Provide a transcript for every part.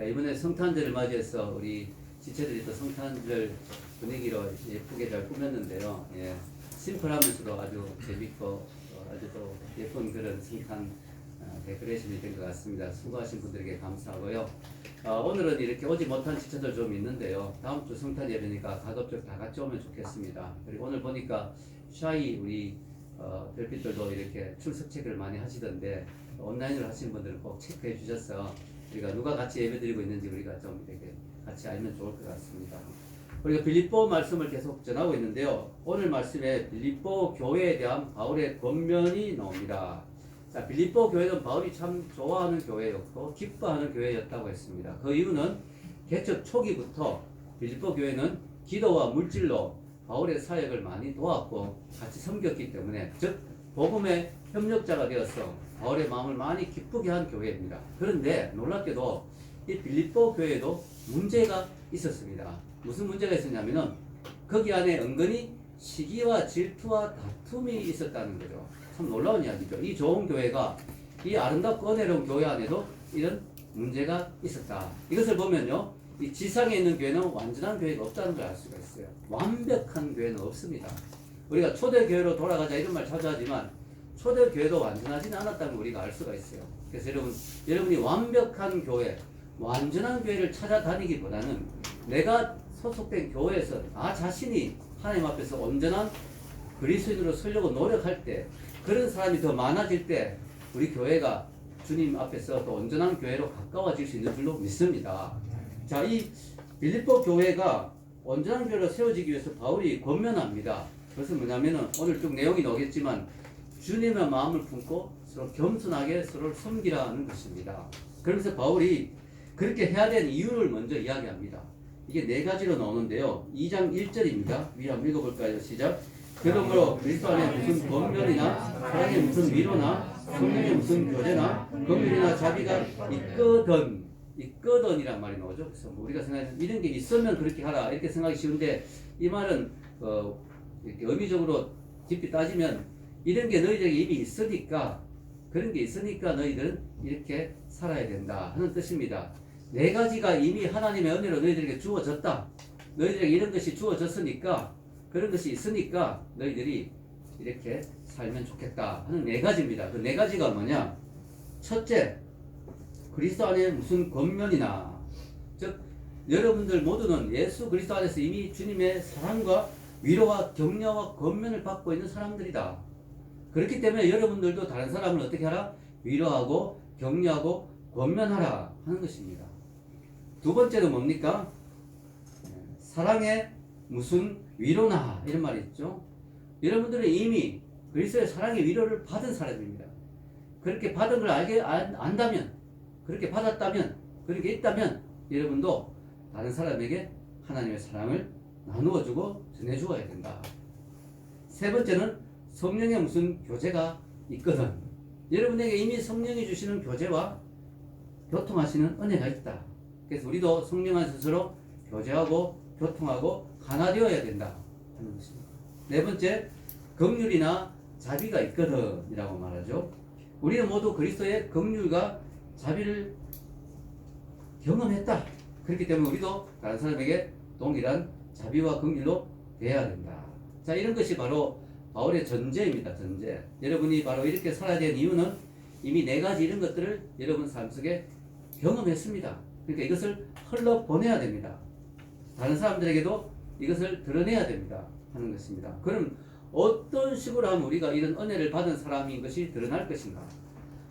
이번에 성탄절을 맞이해서 우리 지체들이 또 성탄절 분위기로 예쁘게 잘 꾸몄는데요. 예, 심플하면서도 아주 재밌고 아주 또 예쁜 그런 성탄 데코레이션이 된 것 같습니다. 수고하신 분들에게 감사하고요. 오늘은 이렇게 오지 못한 지체들 좀 있는데요. 다음 주 성탄 예배니까 가급적 다 같이 오면 좋겠습니다. 그리고 오늘 보니까 샤이 우리 별빛들도 이렇게 출석 체크를 많이 하시던데 온라인으로 하시는 분들은 꼭 체크해 주셔서 우리가 누가 같이 예배 드리고 있는지 우리가 좀 이렇게 같이 알면 좋을 것 같습니다. 우리가 빌립보 말씀을 계속 전하고 있는데요. 오늘 말씀에 빌립보 교회에 대한 바울의 권면이 나옵니다. 자, 빌립보 교회는 바울이 참 좋아하는 교회였고 기뻐하는 교회였다고 했습니다. 그 이유는 개척 초기부터 빌립보 교회는 기도와 물질로 바울의 사역을 많이 도왔고 같이 섬겼기 때문에, 즉 복음의 협력자가 되어서 바울의 마음을 많이 기쁘게 한 교회입니다. 그런데 놀랍게도 이 빌립보 교회에도 문제가 있었습니다. 무슨 문제가 있었냐면은 거기 안에 은근히 시기와 질투와 다툼이 있었다는 거죠. 참 놀라운 이야기죠. 이 좋은 교회가, 이 아름답고 은혜로운 교회 안에도 이런 문제가 있었다. 이것을 보면요, 이 지상에 있는 교회는 완전한 교회가 없다는 걸 알 수가 있어요. 완벽한 교회는 없습니다. 우리가 초대교회로 돌아가자 이런 말 자주 하지만 초대교회도 완전하지는 않았다는 걸 우리가 알 수가 있어요. 그래서 여러분이 완벽한 교회, 완전한 교회를 찾아다니기보다는 내가 소속된 교회에서 나 자신이 하나님 앞에서 온전한 그리스도인으로 서려고 노력할 때, 그런 사람이 더 많아질 때 우리 교회가 주님 앞에서 더 온전한 교회로 가까워질 수 있는 줄로 믿습니다. 자, 이 빌립보 교회가 온전한 교회로 세워지기 위해서 바울이 권면합니다. 그것은 뭐냐면은 오늘 쭉 내용이 나오겠지만 주님의 마음을 품고 서로 겸손하게 서로를 섬기라는 것입니다. 그러면서 바울이 그렇게 해야 되는 이유를 먼저 이야기합니다. 이게 네 가지로 나오는데요. 2장 1절입니다. 위에 한번 읽어볼까요? 시작. 그러므로 그리스도 안에 무슨 권면이나 사랑의 무슨 위로나 성령의 무슨 교제나 긍휼이나 자비가 있거든이란 말이 나오죠. 그래서 우리가 생각하는 이런 게 있으면 그렇게 하라 이렇게 생각이 쉬운데, 이 말은 이렇게 의미적으로 깊이 따지면 이런 게 너희들에게 이미 있으니까, 그런 게 있으니까 너희들은 이렇게 살아야 된다 하는 뜻입니다. 네 가지가 이미 하나님의 은혜로 너희들에게 주어졌다. 너희들에게 이런 것이 주어졌으니까, 그런 것이 있으니까 너희들이 이렇게 살면 좋겠다 하는 네 가지입니다. 그 네 가지가 뭐냐? 첫째, 그리스도 안에 무슨 권면이나, 즉 여러분들 모두는 예수 그리스도 안에서 이미 주님의 사랑과 위로와 격려와 권면을 받고 있는 사람들이다. 그렇기 때문에 여러분들도 다른 사람을 어떻게 하라? 위로하고 격려하고 권면하라 하는 것입니다. 두 번째는 뭡니까? 사랑의 무슨 위로나 이런 말이 있죠. 여러분들은 이미 그리스도의 사랑의 위로를 받은 사람입니다. 그렇게 받은 걸 안다면, 그렇게 받았다면, 그렇게 있다면 여러분도 다른 사람에게 하나님의 사랑을 나누어주고 전해주어야 된다. 세 번째는 성령의 무슨 교제가 있거든. 여러분에게 이미 성령이 주시는 교제와 교통하시는 은혜가 있다. 그래서 우리도 성령 안에서 서로 교제하고 교통하고 하나 되어야 된다 하는 것입니다. 네 번째, 긍휼이나 자비가 있거든 이라고 말하죠. 우리는 모두 그리스도의 긍휼과 자비를 경험했다. 그렇기 때문에 우리도 다른 사람에게 동일한 자비와 긍휼로 대해야 된다. 자, 이런 것이 바로 바울의 전제입니다. 전제. 여러분이 바로 이렇게 살아야 되는 이유는 이미 네 가지 이런 것들을 여러분 삶 속에 경험했습니다. 그러니까 이것을 흘러보내야 됩니다. 다른 사람들에게도 이것을 드러내야 됩니다 하는 것입니다. 그럼 어떤 식으로 하면 우리가 이런 은혜를 받은 사람인 것이 드러날 것인가?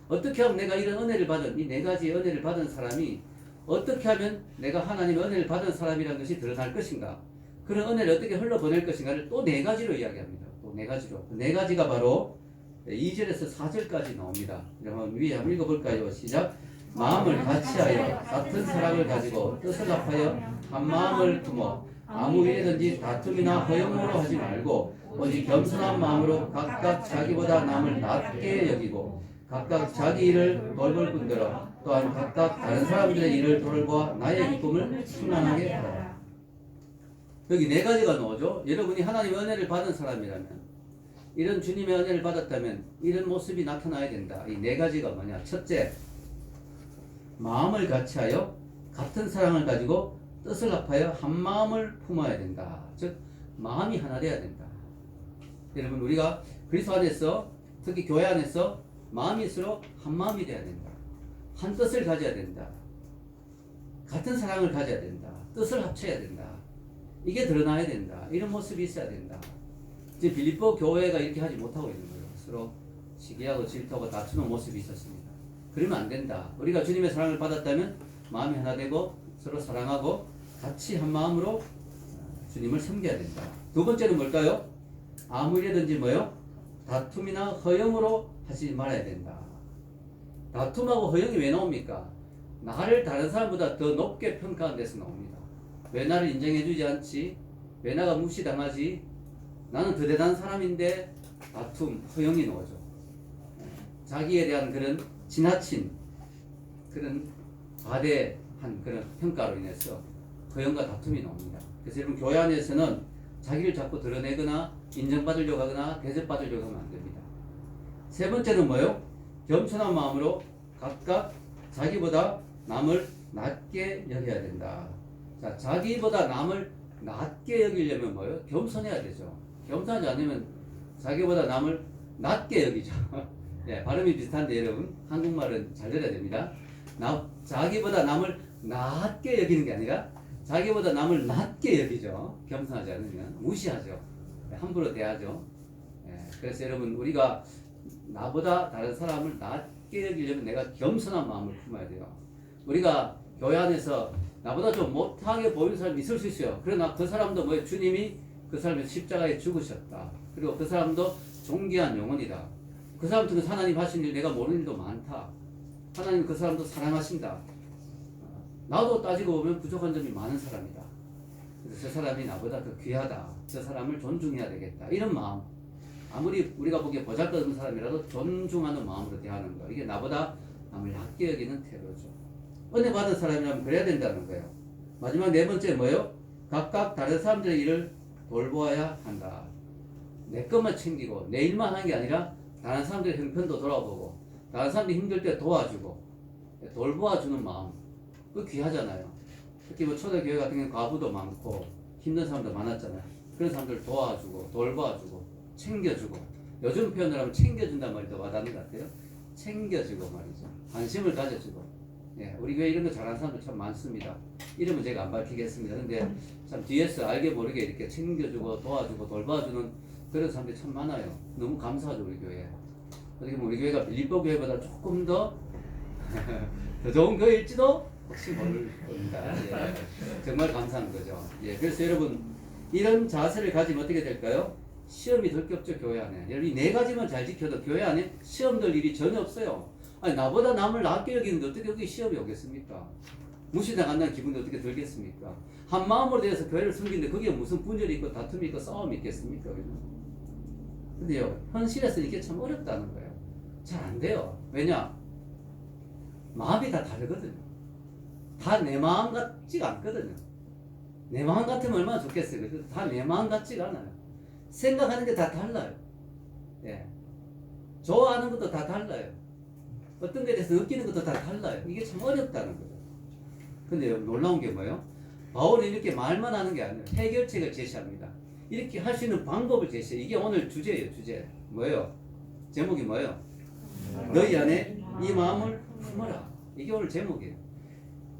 어떻게 하면 내가 이런 은혜를 받은, 이 네 가지의 은혜를 받은 사람이 어떻게 하면 내가 하나님의 은혜를 받은 사람이라는 것이 드러날 것인가? 그런 은혜를 어떻게 흘러보낼 것인가를 또 네 가지로 이야기합니다. 또 네 가지로. 네 가지가 바로 2절에서 4절까지 나옵니다. 그러면 위에 한번 읽어볼까요? 시작. 마음을 같이하여 같은 사랑을 가지고 뜻을 합하여 한 마음을 품어 아무 일에든지 다툼이나 허영으로 하지 말고 오직 겸손한 마음으로 각각 자기보다 남을 낮게 여기고 각각 자기 일을 돌볼 뿐더러 또한 각각 다른 사람들의 일을 돌보아 나의 기쁨을 충만하게 하라. 여기 네 가지가 나오죠. 여러분이 하나님의 은혜를 받은 사람이라면, 이런 주님의 은혜를 받았다면 이런 모습이 나타나야 된다. 이 네 가지가 뭐냐? 첫째, 마음을 같이하여 같은 사랑을 가지고 뜻을 합하여 한 마음을 품어야 된다. 즉 마음이 하나 돼야 된다. 여러분 우리가 그리스도 안에서 특히 교회 안에서 마음일수록 한 마음이 돼야 된다. 한 뜻을 가져야 된다. 같은 사랑을 가져야 된다. 뜻을 합쳐야 된다. 이게 드러나야 된다. 이런 모습이 있어야 된다. 지금 빌립보 교회가 이렇게 하지 못하고 있는 거예요. 서로 시기하고 질투하고 다투는 모습이 있었습니다. 그러면 안 된다. 우리가 주님의 사랑을 받았다면 마음이 하나 되고 서로 사랑하고 같이 한 마음으로 주님을 섬겨야 된다. 두 번째는 뭘까요? 아무 일이든지 뭐요? 다툼이나 허영으로 하지 말아야 된다. 다툼하고 허영이 왜 나옵니까? 나를 다른 사람보다 더 높게 평가한 데서 나옵니다. 왜 나를 인정해주지 않지? 왜 나가 무시당하지? 나는 더 대단한 사람인데 다툼, 허영이 나오죠. 자기에 대한 그런 지나친 그런 과대한 그런 평가로 인해서 허영과 다툼이 나옵니다. 그래서 여러분 교회 안에서는 자기를 자꾸 드러내거나 인정받으려고 하거나 대접받으려고 하면 안 됩니다. 세 번째는 뭐요? 겸손한 마음으로 각각 자기보다 남을 낮게 여겨야 된다. 자, 자기보다 남을 낮게 여기려면 뭐요? 겸손해야 되죠. 겸손하지 않으면 자기보다 남을 낮게 여기죠. 네, 발음이 비슷한데 여러분 한국말은 잘 들어야 됩니다. 자기보다 남을 낮게 여기는 게 아니라 자기보다 남을 낮게 여기죠. 겸손하지 않으면 무시하죠. 네, 함부로 대하죠. 네, 그래서 여러분 우리가 나보다 다른 사람을 낮게 여기려면 내가 겸손한 마음을 품어야 돼요. 우리가 교회 안에서 나보다 좀 못하게 보이는 사람이 있을 수 있어요. 그러나 그 사람도 뭐 주님이 그 사람의 십자가에 죽으셨다. 그리고 그 사람도 존귀한 영혼이다. 그 사람 중에 하나님 하신 일 내가 모르는 일도 많다. 하나님 그 사람도 사랑하신다. 나도 따지고 보면 부족한 점이 많은 사람이다. 그래서 저 사람이 나보다 더 귀하다. 저 사람을 존중해야 되겠다. 이런 마음. 아무리 우리가 보기에 보잘것없는 사람이라도 존중하는 마음으로 대하는 거. 이게 나보다 남을 낮게 여기는 태도죠. 은혜 받은 사람이라면 그래야 된다는 거예요. 마지막 네 번째 뭐예요? 각각 다른 사람들의 일을 돌보아야 한다. 내 것만 챙기고 내 일만 하는 게 아니라 다른 사람들의 형편도 돌아보고 다른 사람들이 힘들 때 도와주고 돌보아주는 마음. 그 귀하잖아요. 특히 뭐 초대교회 같은 경우는 과부도 많고 힘든 사람도 많았잖아요. 그런 사람들 도와주고 돌봐주고 챙겨주고 요즘 표현을 하면 챙겨준단 말이 더 와닿는 것 같아요. 챙겨주고 말이죠. 관심을 가져주고. 예, 우리 교회 이런 거 잘하는 사람들 참 많습니다. 이름은 제가 안 밝히겠습니다. 근데 참 뒤에서 알게 모르게 이렇게 챙겨주고 도와주고 돌봐주는 그런 사람들이 참 많아요. 너무 감사하죠 우리 교회. 어떻게 보면 우리 교회가 빌립보 교회보다 조금 더 좋은 교회일지도 혹시 모릅니다. 예, 정말 감사한 거죠. 예, 그래서 여러분 이런 자세를 가지면 어떻게 될까요? 시험이 덜 겹죠 교회 안에. 여러분 이 네 가지만 잘 지켜도 교회 안에 시험 될 일이 전혀 없어요. 아니 나보다 남을 낮게 여기는데 어떻게 여기 시험이 오겠습니까? 무시당한다는 기분이 어떻게 들겠습니까? 한 마음으로 대해서 교회를 섬기는데 그게 무슨 분열이 있고 다툼이 있고 싸움이 있겠습니까? 근데요 현실에서 이게 참 어렵다는 거예요. 잘 안 돼요. 왜냐? 마음이 다 다르거든요. 다 내 마음 같지가 않거든요. 내 마음 같으면 얼마나 좋겠어요. 다 내 마음 같지가 않아요. 생각하는 게 다 달라요. 예. 좋아하는 것도 다 달라요. 어떤 것에 대해서 느끼는 것도 다 달라요. 이게 참 어렵다는 거죠. 근데 놀라운 게 뭐예요? 바울이 이렇게 말만 하는 게 아니라 해결책을 제시합니다. 이렇게 할 수 있는 방법을 제시해요. 이게 오늘 주제예요. 주제. 뭐예요? 제목이 뭐예요? 너희 안에 이 마음을 품어라. 이게 오늘 제목이에요.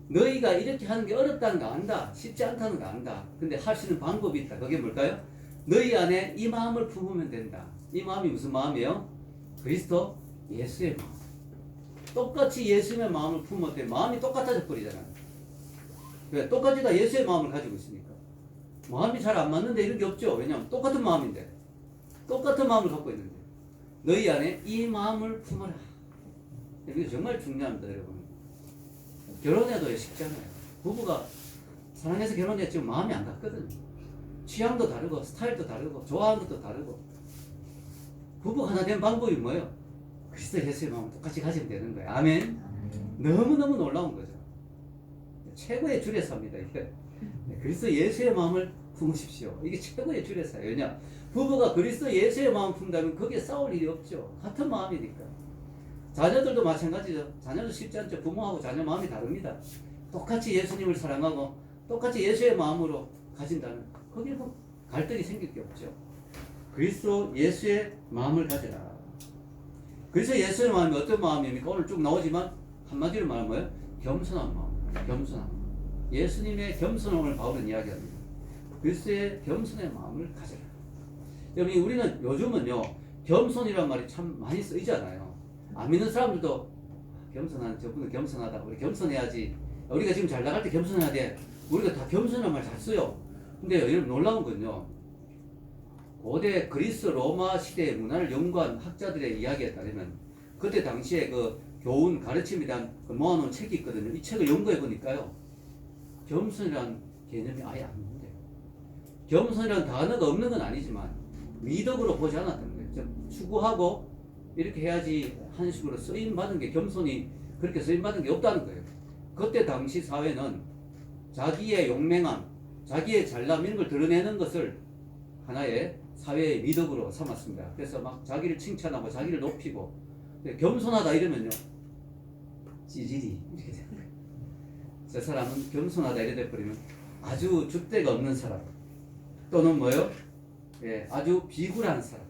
너희가 이렇게 하는 게 어렵다는 거 안다. 쉽지 않다는 거 안다. 근데 할 수 있는 방법이 있다. 그게 뭘까요? 너희 안에 이 마음을 품으면 된다. 이 마음이 무슨 마음이에요? 그리스도 예수의 마음. 똑같이 예수의 마음을 품을 때 마음이 똑같아져 버리잖아요. 왜? 똑같이 다 예수의 마음을 가지고 있으니까. 마음이 잘 안 맞는데 이런 게 없죠. 왜냐하면 똑같은 마음인데. 똑같은 마음을 갖고 있는데. 너희 안에 이 마음을 품어라. 이게 정말 중요합니다, 여러분. 결혼해도 쉽지 않아요. 부부가 사랑해서 결혼했지만 마음이 안 같거든요. 취향도 다르고 스타일도 다르고 좋아하는 것도 다르고. 부부가 하나 된 방법이 뭐예요? 그리스도 예수의 마음을 똑같이 가지면 되는 거예요. 아멘. 너무너무 놀라운 거죠. 최고의 주례사입니다. 이게. 그리스도 예수의 마음을 품으십시오. 이게 최고의 주례사예요. 왜냐? 부부가 그리스도 예수의 마음을 품다면 거기에 싸울 일이 없죠. 같은 마음이니까. 자녀들도 마찬가지죠. 자녀도 쉽지 않죠. 부모하고 자녀 마음이 다릅니다. 똑같이 예수님을 사랑하고 똑같이 예수의 마음으로 가진다면 거기에 뭐 갈등이 생길 게 없죠. 그리스도 예수의 마음을 가져라. 그래서 예수의 마음이 어떤 마음입니까? 오늘 쭉 나오지만 한마디로 말하면 뭐예요? 겸손한 마음. 겸손한 마음. 예수님의 겸손을 오늘 바울은 이야기합니다. 그리스도의 겸손의 마음을 가져라. 여러분, 우리는 요즘은요, 겸손이란 말이 참 많이 쓰이잖아요. 안 믿는 사람들도 겸손한, 저분은 겸손하다. 우리 겸손해야지. 우리가 지금 잘 나갈 때 겸손해야 돼. 우리가 다 겸손한 말 잘 써요. 근데 여러분, 놀라운 건요, 고대 그리스 로마 시대의 문화를 연구한 학자들의 이야기에 따르면 그때 당시에 그 교훈 가르침에 대한 그 모아놓은 책이 있거든요. 이 책을 연구해 보니까요, 겸손이라는 개념이 아예 안 나온대요. 겸손이라는 단어가 없는 건 아니지만 미덕으로 보지 않았던 거예요. 좀 추구하고 이렇게 해야지 하는 식으로 쓰임받은 게, 겸손이 그렇게 쓰임받은 게 없다는 거예요. 그때 당시 사회는 자기의 용맹함, 자기의 잘남 이런 걸 드러내는 것을 하나의 사회의 미덕으로 삼았습니다. 그래서 막 자기를 칭찬하고 자기를 높이고, 겸손하다 이러면요, 찌질이 이렇게 되는 거예요. 저 사람은 겸손하다 이래 돼버리면 아주 줏대가 없는 사람, 또는 뭐요? 예, 아주 비굴한 사람,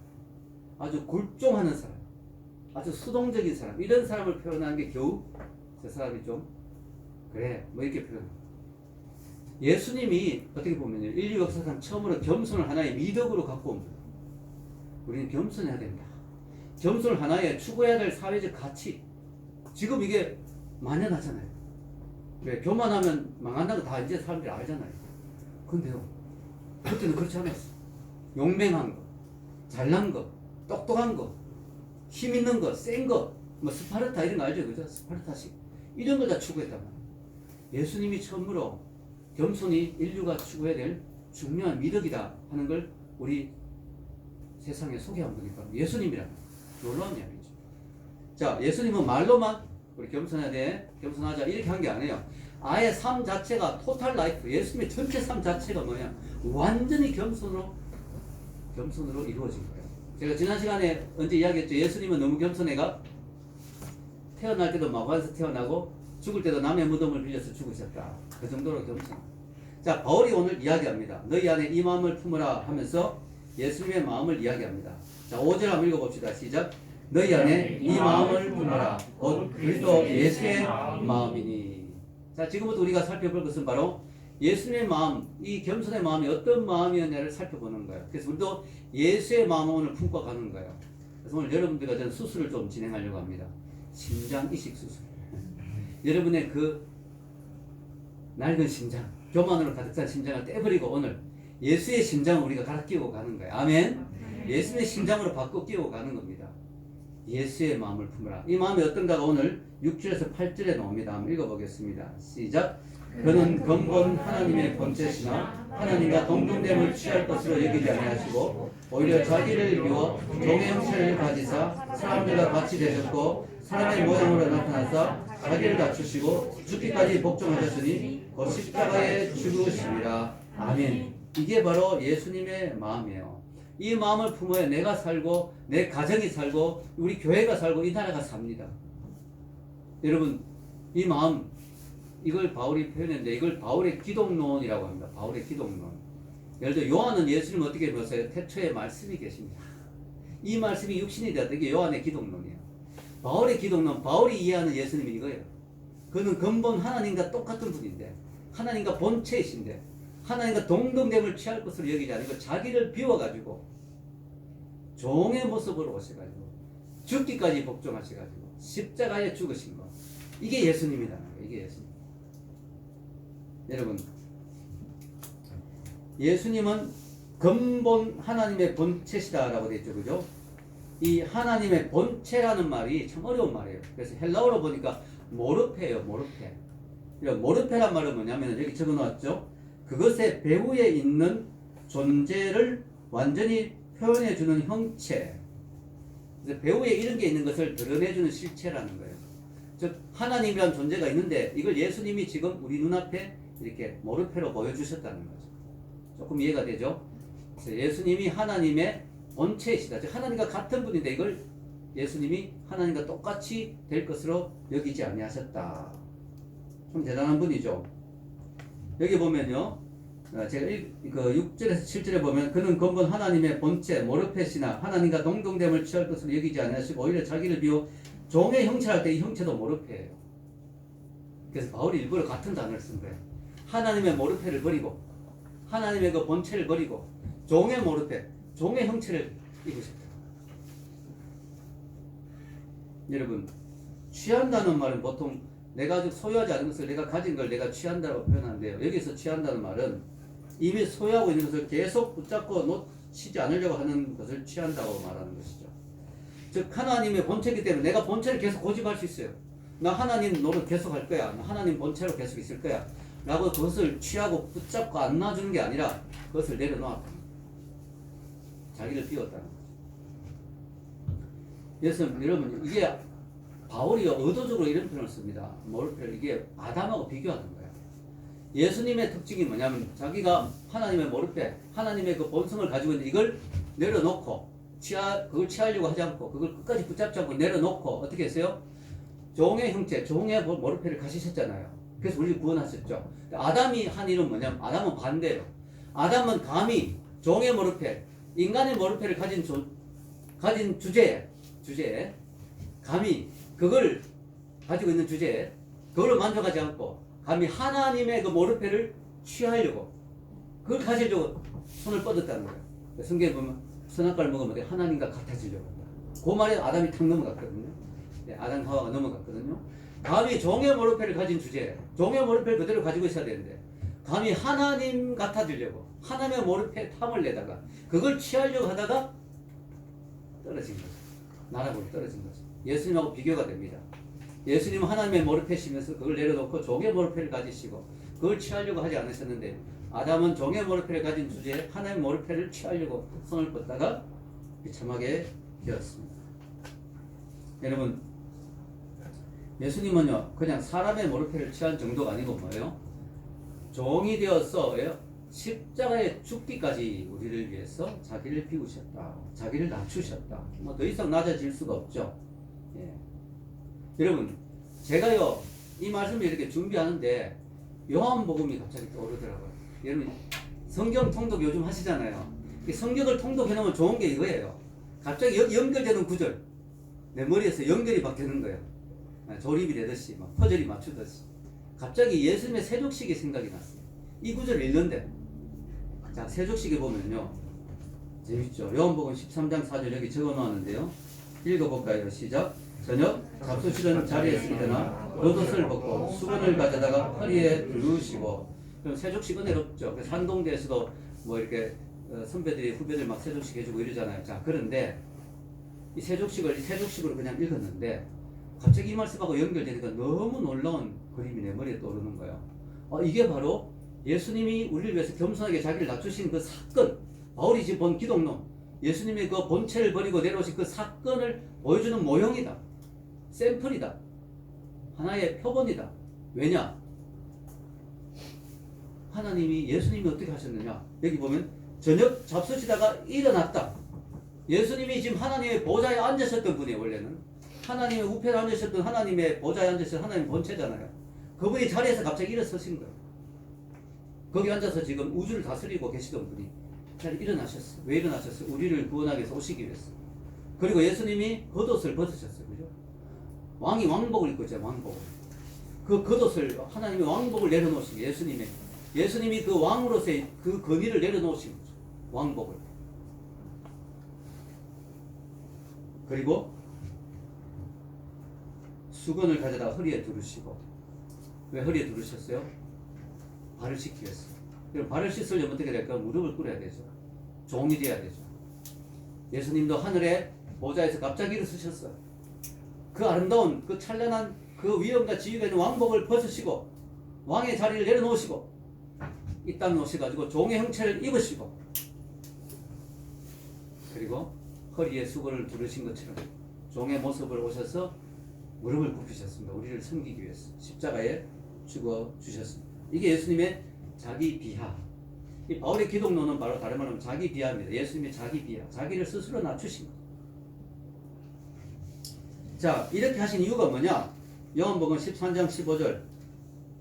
아주 굴종하는 사람, 아주 수동적인 사람, 이런 사람을 표현하는 게 겨우 저 사람이 좀 그래 뭐 이렇게 표현합니다. 예수님이 어떻게 보면요, 인류 역사상 처음으로 겸손을 하나의 미덕으로 갖고 옵니다. 우리는 겸손해야 된다. 겸손을 하나의 추구해야 될 사회적 가치. 지금 이게 만연하잖아요. 왜? 교만하면 망한다는 거 다 이제 사람들이 알잖아요. 근데요, 그때는 그렇지 않았어. 용맹한 거, 잘난 거, 똑똑한 거, 힘 있는 거, 센 거, 뭐 스파르타 이런 거 알죠? 그죠? 스파르타식. 이런 걸 다 추구했단 말이에요. 예수님이 처음으로 겸손이 인류가 추구해야 될 중요한 미덕이다 하는 걸 우리 세상에 소개한 거니까 예수님이라는 놀라운 이야기죠. 자, 예수님은 말로만 우리 겸손해야 돼, 겸손하자 이렇게 한 게 아니에요. 아예 삶 자체가 토탈 라이프, 예수님의 전체 삶 자체가 뭐냐, 완전히 겸손으로 이루어진 거예요. 제가 지난 시간에 언제 이야기했죠. 예수님은 너무 겸손해가 태어날 때도 마관에서 태어나고 죽을 때도 남의 무덤을 빌려서 죽으셨다. 그 정도로 겸손. 자, 바울이 오늘 이야기합니다. 너희 안에 이 마음을 품으라 하면서 예수님의 마음을 이야기합니다. 자, 5절 한번 읽어봅시다. 시작. 너희 안에 이 마음을 품으라. 곧 그리스도 예수의 마음이니. 자, 지금부터 우리가 살펴볼 것은 바로 예수님의 마음, 이 겸손의 마음이 어떤 마음이었냐를 살펴보는 거예요. 그래서 우리도 예수의 마음을 오늘 품고 가는 거예요. 그래서 오늘 여러분들과 저는 수술을 좀 진행하려고 합니다. 심장 이식 수술. 여러분의 그 낡은 심장, 교만으로 가득 찬 심장을 떼버리고 오늘 예수의 심장을 우리가 갈아 끼우고 가는 거예요. 아멘. 예수의 심장으로 바꿔 끼우고 가는 겁니다. 예수의 마음을 품으라. 이 마음이 어떤가가 오늘 6절에서 8절에 나옵니다. 한번 읽어보겠습니다. 시작. 그는 근본 하나님의 본체시나 하나님과 동등됨을 취할 것으로 여기지 아니하시고 오히려 자기를 비워 종의 형체를 가지사 사람들과 같이 되셨고 사람의 모양으로 나타나사 자기를 낮추시고 죽기까지 복종하셨으니 곧 십자가에 죽으심이라. 아멘. 이게 바로 예수님의 마음이에요. 이 마음을 품어야 내가 살고 내 가정이 살고 우리 교회가 살고 이 나라가 삽니다. 여러분, 이 마음, 이걸 바울이 표현했는데 이걸 바울의 기독론이라고 합니다. 바울의 기독론. 예를 들어 요한은 예수님 어떻게 보세요? 태초에 말씀이 계십니다. 이 말씀이 육신이 되었다. 이게 요한의 기독론이에요. 바울의 기독론, 바울이 이해하는 예수님이 이거예요. 그는 근본 하나님과 똑같은 분인데, 하나님과 본체이신데, 하나님과 동등됨을 취할 것으로 여기지 아니고 자기를 비워가지고 종의 모습으로 오셔가지고 죽기까지 복종하셔가지고 십자가에 죽으신 것. 이게 예수님이라는 거예요. 이게 예수님. 여러분, 예수님은 근본 하나님의 본체시다라고 되어 있죠. 그죠? 이 하나님의 본체라는 말이 참 어려운 말이에요. 그래서 헬라어로 보니까 모르페예요. 모르페. 모르페란 말은 뭐냐면 여기 적어놓았죠. 그것의 배후에 있는 존재를 완전히 표현해주는 형체. 그래서 배후에 이런 게 있는 것을 드러내주는 실체라는 거예요. 즉 하나님이라는 존재가 있는데 이걸 예수님이 지금 우리 눈앞에 이렇게 모르페로 보여주셨다는 거죠. 조금 이해가 되죠? 그래서 예수님이 하나님의 본체이시다. 즉 하나님과 같은 분인데 이걸 예수님이 하나님과 똑같이 될 것으로 여기지 아니하셨다. 참 대단한 분이죠. 여기 보면요. 제가 그 6절에서 7절에 보면 그는 근본 하나님의 본체 모르펫이나 하나님과 동등됨을 취할 것으로 여기지 아니하시고 오히려 자기를 비워 종의 형체할 때 이 형체도 모르페예요. 그래서 바울이 일부러 같은 단어를 쓴 거예요. 하나님의 모르페를 버리고 하나님의 그 본체를 버리고 종의 모르페, 종의 형체를 입으셨다. 여러분, 취한다는 말은 보통 내가 아직 소유하지 않은 것을 내가 가진 걸 내가 취한다고 표현하는데요. 여기서 취한다는 말은 이미 소유하고 있는 것을 계속 붙잡고 놓치지 않으려고 하는 것을 취한다고 말하는 것이죠. 즉 하나님의 본체이기 때문에 내가 본체를 계속 고집할 수 있어요. 나 하나님 노릇 계속 할 거야. 나 하나님 본체로 계속 있을 거야. 라고 그것을 취하고 붙잡고 안 놔주는 게 아니라 그것을 내려놓았다. 자기를 비웠다는 거죠. 그래서 여러분 이게 바울이 의도적으로 이런 표현을 씁니다. 이게 아담하고 비교하는 거예요. 예수님의 특징이 뭐냐면 자기가 하나님의 모르페, 하나님의 그 본성을 가지고 있는데 이걸 내려놓고 그걸 취하려고 하지 않고 그걸 끝까지 붙잡지 않고 내려놓고 어떻게 했어요? 종의 형체, 종의 모르페를 가지셨잖아요. 그래서 우리를 구원하셨죠. 아담이 한 일은 뭐냐면 아담은 반대예요. 아담은 감히 종의 모르페, 인간의 모르페를 가진 주제에 감히 그걸 가지고 있는 주제에 그걸로 만족하지 않고 감히 하나님의 그 모르페를 취하려고 그걸 가지려고 손을 뻗었다는 거예요. 성경에 보면 선악과를 먹으면 하나님과 같아지려고 한다. 그 말에 아담이 탁 넘어갔거든요. 아담 하와가 넘어갔거든요. 감히 종의 모르페를 가진 주제에 종의 모르페를 그대로 가지고 있어야 되는데 감히 하나님 같아지려고 하나님의 모르페에 탐을 내다가 그걸 취하려고 하다가 떨어진 거죠. 나락으로 떨어진 거죠. 예수님하고 비교가 됩니다. 예수님은 하나님의 모르페시면서 그걸 내려놓고 종의 모르페를 가지시고 그걸 취하려고 하지 않으셨는데 아담은 종의 모르페를 가진 주제에 하나님의 모르페를 취하려고 손을 뻗다가 비참하게 되었습니다. 여러분 예수님은요 그냥 사람의 모르페를 취한 정도가 아니고 뭐예요? 종이 되어서 십자가에 죽기까지 우리를 위해서 자기를 비우셨다. 자기를 낮추셨다. 뭐 더 이상 낮아질 수가 없죠. 예. 여러분 제가요 이 말씀을 이렇게 준비하는데 요한복음이 갑자기 떠오르더라고요. 여러분 성경 통독 요즘 하시잖아요. 성경을 통독해 놓으면 좋은 게 이거예요. 갑자기 연결되는 구절 내 머리에서 연결이 막 되는 거예요. 조립이 되듯이 막 퍼즐이 맞추듯이 갑자기 예수님의 세족식이 생각이 났어요. 이 구절을 읽는데 자 세족식에 보면요 재밌죠. 요한복음 13장 4절 여기 적어 놓았는데요. 읽어볼까요? 시작. 저녁 잡수시던 자리에서 일어나 겉옷을 벗고 수건을 가져다가 허리에 두르시고 그럼 세족식 은혜롭죠. 산동대에서도 뭐 이렇게 선배들이 후배들 막 세족식 해주고 이러잖아요. 자 그런데 이 세족식으로 그냥 읽었는데 갑자기 이 말씀하고 연결되니까 너무 놀라운 그림이 내 머리에 떠오르는 거예요. 이게 바로 예수님이 우리를 위해서 겸손하게 자기를 낮추신 그 사건, 바울이 지금 본 기독론, 예수님의 그 본체를 버리고 내려오신 그 사건을 보여주는 모형이다. 샘플이다. 하나의 표본이다. 왜냐? 하나님이 예수님이 어떻게 하셨느냐? 여기 보면 저녁 잡수시다가 일어났다. 예수님이 지금 하나님의 보좌에 앉으셨던 분이에요. 원래는 하나님의 우편에 앉으셨던 하나님의 보좌에 앉으셨던 하나님 본체잖아요. 그분이 자리에서 갑자기 일어서신 거예요. 거기 앉아서 지금 우주를 다스리고 계시던 분이 잘 일어나셨어요. 왜 일어나셨어요? 우리를 구원하기 위해서 오시기 위해서. 그리고 예수님이 겉옷을 벗으셨어요. 그죠? 왕이 왕복을 입고 있잖아요. 왕복을. 그 겉옷을 하나님의 왕복을 내려놓으신 거예요. 예수님이 그 왕으로서의 그 권위를 내려놓으신 거죠. 왕복을. 그리고 수건을 가져다가 허리에 두르시고 왜 허리에 두르셨어요? 발을 씻기 위해서. 그럼 발을 씻으려면 어떻게 될까요? 무릎을 꿇어야 되죠. 종이 돼야 되죠. 예수님도 하늘에 보좌에서 갑자기 일어서셨어요. 그 아름다운 그 찬란한 그 위엄과 지위가 있는 왕복을 벗으시고 왕의 자리를 내려놓으시고 이 땅에 오셔가지고 종의 형체를 입으시고 그리고 허리에 수건을 두르신 것처럼 종의 모습을 오셔서 무릎을 굽히셨습니다. 우리를 섬기기 위해서 십자가에 죽어 주셨습니다. 이게 예수님의 자기 비하. 이 바울의 기독론은 바로 다른 말로 하면 자기 비하입니다. 예수님의 자기 비하. 자기를 스스로 낮추신 것. 자, 이렇게 하신 이유가 뭐냐? 요한복음 13장 15절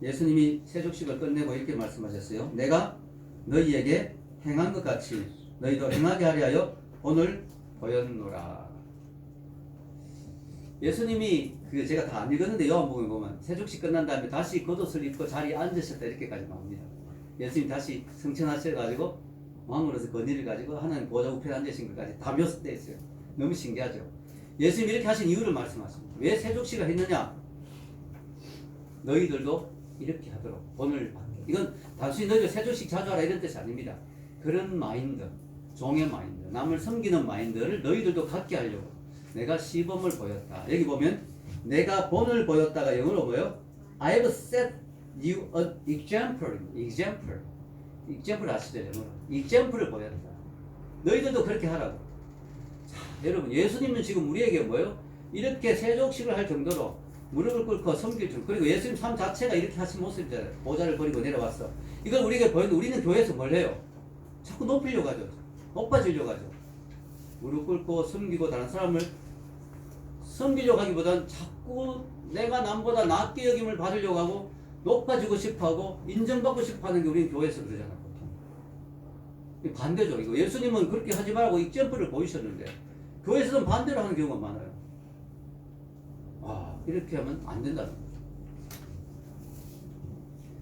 예수님이 세족식을 끝내고 이렇게 말씀하셨어요. 내가 너희에게 행한 것 같이 너희도 행하게 하려 하여 본을 보였노라. 예수님이 제가 다 안 읽었는데 요한복음에 보면 세족식 끝난 다음에 다시 겉옷을 입고 자리에 앉으셨다 이렇게까지 나옵니다. 예수님 다시 승천하셔가지고 왕으로서 권위를 가지고 하나님 보좌 우편에 앉으신 것까지 다 묘사되어 있어요. 너무 신기하죠. 예수님이 이렇게 하신 이유를 말씀하십니다. 왜 세족식을 했느냐? 너희들도 이렇게 하도록 본을 받게. 이건 단순히 너희들 세족식 자주 하라 이런 뜻이 아닙니다. 그런 마인드, 종의 마인드, 남을 섬기는 마인드를 너희들도 갖게 하려고 내가 시범을 보였다. 여기 보면 내가 본을 보였다가 영어로 뭐예요? I have set you an example. example 아시죠? 영어로. example을 보였다. 너희들도 그렇게 하라고. 자, 여러분 예수님은 지금 우리에게 뭐예요? 이렇게 세족식을 할 정도로 무릎을 꿇고 섬길 줄. 그리고 예수님 삶 자체가 이렇게 하신 모습이잖아요. 보좌를 버리고 내려왔어. 이걸 우리에게 보였는데 우리는 교회에서 뭘 해요? 자꾸 높이려고 하죠. 높아지려고 하죠. 무릎 꿇고 섬기고 다른 사람을 섬기려고 하기보다는 자꾸 내가 남보다 낫게 여김을 받으려고 하고 높아지고 싶어하고 인정받고 싶어하는 게 우리는 교회에서 그러잖아요. 보통. 반대죠. 이거 예수님은 그렇게 하지 말고 익점프를 보이셨는데 교회에서는 반대로 하는 경우가 많아요. 이렇게 하면 안 된다는 거죠.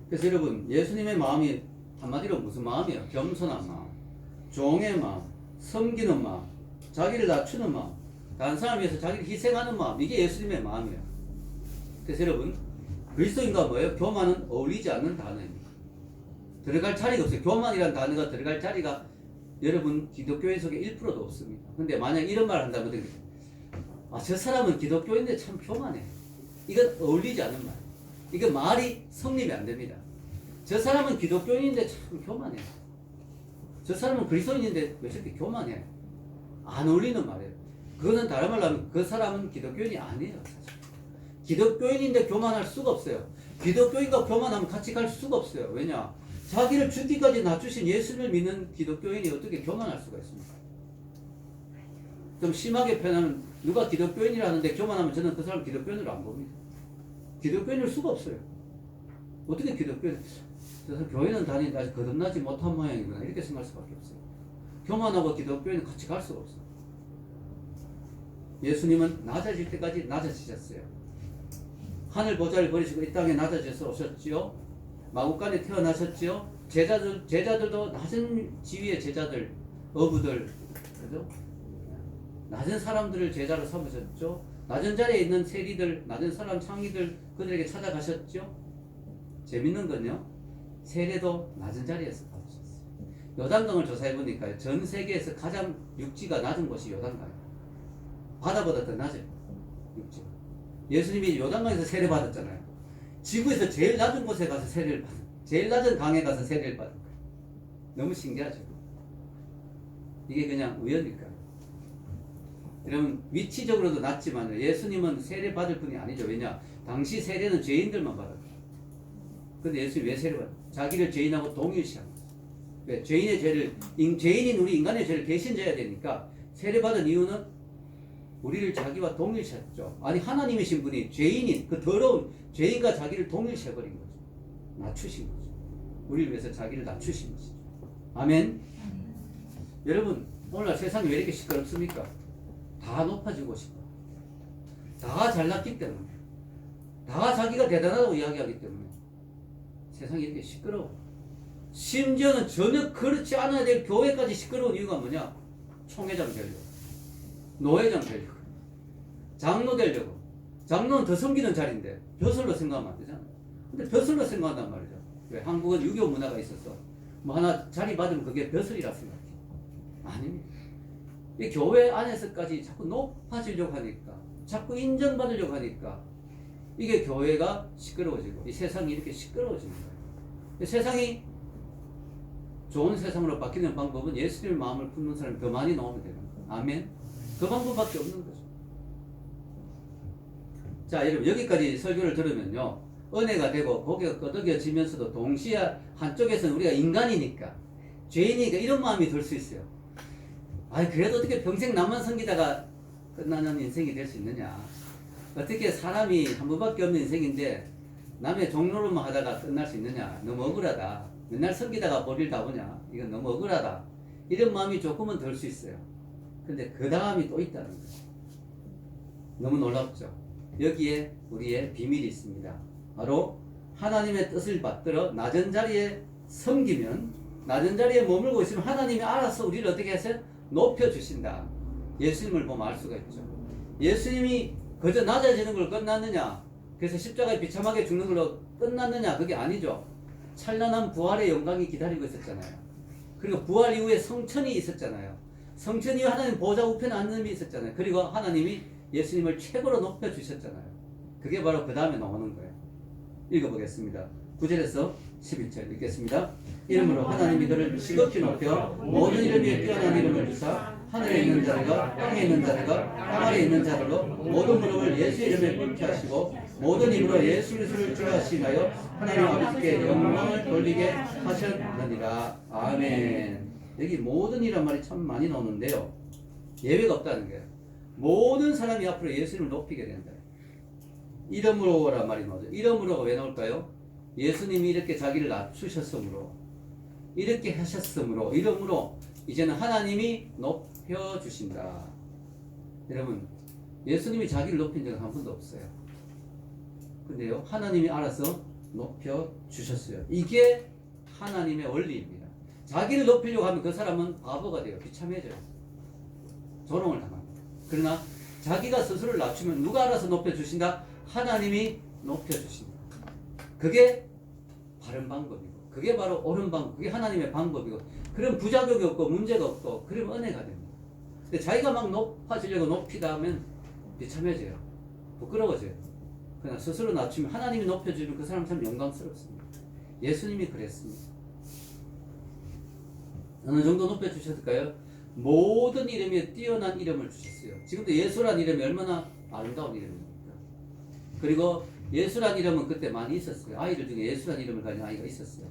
그래서 여러분 예수님의 마음이 한마디로 무슨 마음이에요? 겸손한 마음, 종의 마음, 섬기는 마음, 자기를 낮추는 마음, 다른 사람 위해서 자기를 희생하는 마음, 이게 예수님의 마음이에요. 그래서 여러분 그리스도인과 뭐예요? 교만은 어울리지 않는 단어입니다. 들어갈 자리가 없어요. 교만이라는 단어가 들어갈 자리가 여러분 기독교인 속에 1%도 없습니다. 근데 만약 이런 말을 한다면 저 사람은 기독교인데 참 교만해. 이건 어울리지 않는 말. 이건 말이 성립이 안 됩니다. 저 사람은 기독교인인데 참 교만해. 저 사람은 그리스도인인데 왜 저렇게 교만해? 안 어울리는 말이에요. 그거는 다른 말로 하면 그 사람은 기독교인이 아니에요. 사실. 기독교인인데 교만할 수가 없어요. 기독교인과 교만하면 같이 갈 수가 없어요. 왜냐? 자기를 죽기까지 낮추신 예수를 믿는 기독교인이 어떻게 교만할 수가 있습니까? 좀 심하게 표현하면 누가 기독교인이라는데 교만하면 저는 그 사람 기독교인으로 안 봅니다. 기독교인일 수가 없어요. 어떻게 기독교인? 저 사람 교회는 다니는데 아직 거듭나지 못한 모양이구나 이렇게 생각할 수밖에 없어요. 교만하고 기독교인은 같이 갈 수가 없어요. 예수님은 낮아질 때까지 낮아지셨어요. 하늘 보좌를 버리시고 이 땅에 낮아져서 오셨지요. 마구간에 태어나셨지요. 제자들도 낮은 지위의 제자들, 어부들, 그죠? 낮은 사람들을 제자로 삼으셨죠. 낮은 자리에 있는 세리들, 낮은 사람 창의들 그들에게 찾아가셨죠. 재밌는 건요. 세례도 낮은 자리에서 받으셨어요. 요단강을 조사해 보니까 전 세계에서 가장 육지가 낮은 곳이 요단강이에요. 바다보다 더 낮아요. 육지가. 예수님이 요단강에서 세례 받았잖아요. 지구에서 제일 낮은 곳에 가서 세례를 받은, 제일 낮은 강에 가서 세례를 받은 거예요. 너무 신기하죠. 이게 그냥 우연일까요? 여러분 위치적으로도 낮지만 예수님은 세례 받을 분이 아니죠. 왜냐? 당시 세례는 죄인들만 받았어요. 근데 예수님이 왜 세례 받았어요? 자기를 죄인하고 동일시한 거예요. 왜? 죄인의 죄를, 죄인인 우리 인간의 죄를 대신 져야 되니까 세례 받은 이유는 우리를 자기와 동일시했죠. 아니 하나님이신 분이 죄인인 그 더러운 죄인과 자기를 동일시해버린 거죠. 낮추신 거죠. 우리를 위해서 자기를 낮추신 것이죠. 아멘. 여러분 오늘날 세상이 왜 이렇게 시끄럽습니까? 다 높아지고 싶어. 다 잘났기 때문에. 다 자기가 대단하다고 이야기하기 때문에. 세상이 이렇게 시끄러워. 심지어는 전혀 그렇지 않아야 될 교회까지 시끄러운 이유가 뭐냐? 총회장 되려고. 노회장 되려고. 장로 되려고. 장로는 더 섬기는 자리인데 벼슬로 생각하면 안 되잖아. 근데 벼슬로 생각한단 말이죠. 왜? 한국은 유교 문화가 있어서 뭐 하나 자리 받으면 그게 벼슬이라 생각해. 아닙니다. 이 교회 안에서까지 자꾸 높아지려고 하니까, 자꾸 인정받으려고 하니까 이게 교회가 시끄러워지고 이 세상이 이렇게 시끄러워지는 거예요. 이 세상이 좋은 세상으로 바뀌는 방법은 예수님의 마음을 품는 사람이 더 많이 나오면 되는 거예요. 아멘. 그 방법밖에 없는 거죠. 자, 여러분 여기까지 설교를 들으면요, 은혜가 되고 고개가 끄덕여지면서도 동시에 한쪽에서는 우리가 인간이니까, 죄인이니까 이런 마음이 들 수 있어요. 아니 그래도 어떻게 평생 남만 섬기다가 끝나는 인생이 될 수 있느냐. 어떻게 사람이 한 번밖에 없는 인생인데 남의 종로로만 하다가 끝날 수 있느냐? 너무 억울하다. 맨날 섬기다가 버릴 다 오냐? 이건 너무 억울하다. 이런 마음이 조금은 들 수 있어요. 근데 그 다음이 또 있다는 거예요. 너무 놀랍죠? 여기에 우리의 비밀이 있습니다. 바로 하나님의 뜻을 받들어 낮은 자리에 섬기면, 낮은 자리에 머물고 있으면 하나님이 알아서 우리를 어떻게 하세요? 높여주신다. 예수님을 보면 알 수가 있죠. 예수님이 그저 낮아지는 걸 끝났느냐? 그래서 십자가에 비참하게 죽는 걸로 끝났느냐? 그게 아니죠. 찬란한 부활의 영광이 기다리고 있었잖아요. 그리고 부활 이후에 성천이 있었잖아요. 성천 이후 하나님 보좌 우편에 앉는 힘이 있었잖아요. 그리고 하나님이 예수님을 최고로 높여주셨잖아요. 그게 바로 그 다음에 나오는 거예요. 읽어보겠습니다. 9절에서 11절 읽겠습니다. 이름으로 하나님이 그를 지극히 높여 모든 이름 위에 뛰어난 이름을 주사 하늘에 있는 자들과 땅에 있는 자들과 땅 아래에 있는 자들로 모든 무릎을 예수 이름에 꿇게 하시고 모든 입으로 예수 그리스도를 주하시나요 하나님 아버지께 영광을 돌리게 하셨느니라. 아멘. 여기 모든이란 말이 참 많이 나오는데요. 예외가 없다는 거예요. 모든 사람이 앞으로 예수님을 높이게 된다. 이름으로란 말이 나오죠. 이름으로가 왜 나올까요? 예수님이 이렇게 자기를 낮추셨으므로, 이렇게 하셨으므로, 이름으로 이제는 하나님이 높여주신다. 여러분, 예수님이 자기를 높인 적은 한 번도 없어요. 근데요, 하나님이 알아서 높여주셨어요. 이게 하나님의 원리입니다. 자기를 높이려고 하면 그 사람은 바보가 돼요. 비참해져요. 조롱을 당합니다. 그러나 자기가 스스로를 낮추면 누가 알아서 높여주신다? 하나님이 높여주신다. 그게 바른 방법이고, 그게 바로 옳은 방법, 그게 하나님의 방법이고, 그럼 부작용이 없고 문제가 없고 그러면 은혜가 됩니다. 근데 자기가 막 높아지려고 높이다 하면 비참해져요. 부끄러워져요. 그러나 스스로 낮추면 하나님이 높여주면 그 사람 참 영광스럽습니다. 예수님이 그랬습니다. 어느 정도 높여주셨을까요? 모든 이름에 뛰어난 이름을 주셨어요. 지금도 예수란 이름이 얼마나 아름다운 이름입니까? 그리고 예수란 이름은 그때 많이 있었어요. 아이들 중에 예수란 이름을 가진 아이가 있었어요.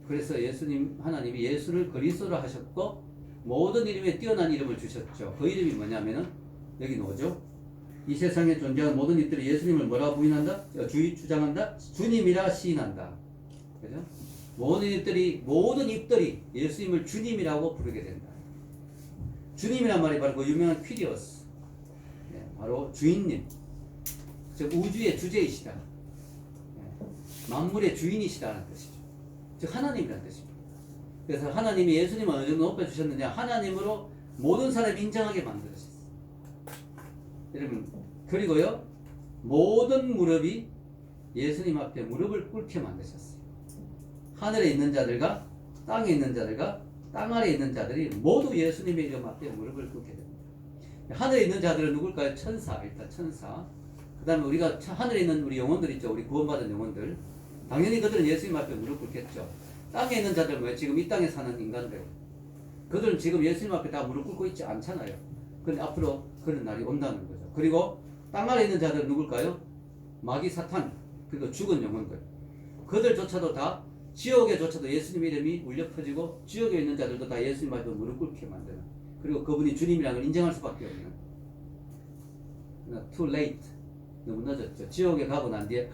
그래서 예수님, 하나님이 예수를 그리스도로 하셨고 모든 이름에 뛰어난 이름을 주셨죠. 그 이름이 뭐냐면은 여기 나오죠. 이 세상에 존재하는 모든 입들이 예수님을 뭐라 부인한다? 주장한다? 주님이라 시인한다. 그죠? 모든 입들이 예수님을 주님이라고 부르게 된다. 주님이란 말이 바로 그 유명한 퀴리오스. 네, 바로 주인님. 즉 우주의 주제이시다. 네, 만물의 주인이시다는 뜻이죠. 즉 하나님이라는 뜻입니다. 그래서 하나님이 예수님을 어느 정도 높여주셨느냐? 하나님으로 모든 사람이 인정하게 만들어졌어요. 여러분, 그리고요, 모든 무릎이 예수님 앞에 무릎을 꿇게 만드셨어요. 하늘에 있는 자들과 땅에 있는 자들과 땅 아래에 있는 자들이 모두 예수님의 이름 앞에 무릎을 꿇게 됩니다. 하늘에 있는 자들은 누굴까요? 천사, 일단 천사. 그 다음에 우리가 하늘에 있는 우리 영혼들 있죠. 우리 구원받은 영혼들. 당연히 그들은 예수님 앞에 무릎 꿇겠죠. 땅에 있는 자들 뭐예요? 지금 이 땅에 사는 인간들. 그들은 지금 예수님 앞에 다 무릎 꿇고 있지 않잖아요. 근데 앞으로 그런 날이 온다는 거죠. 그리고 땅 아래에 있는 자들은 누굴까요? 마귀 사탄, 그리고 죽은 영혼들. 그들조차도 다 지옥에조차도 예수님 이름이 울려 퍼지고 지옥에 있는 자들도 다 예수님 앞에 무릎 꿇게 만드는, 그리고 그분이 주님이라는 걸 인정할 수밖에 없는. Too late. 너무 늦었죠. 지옥에 가고 난 뒤에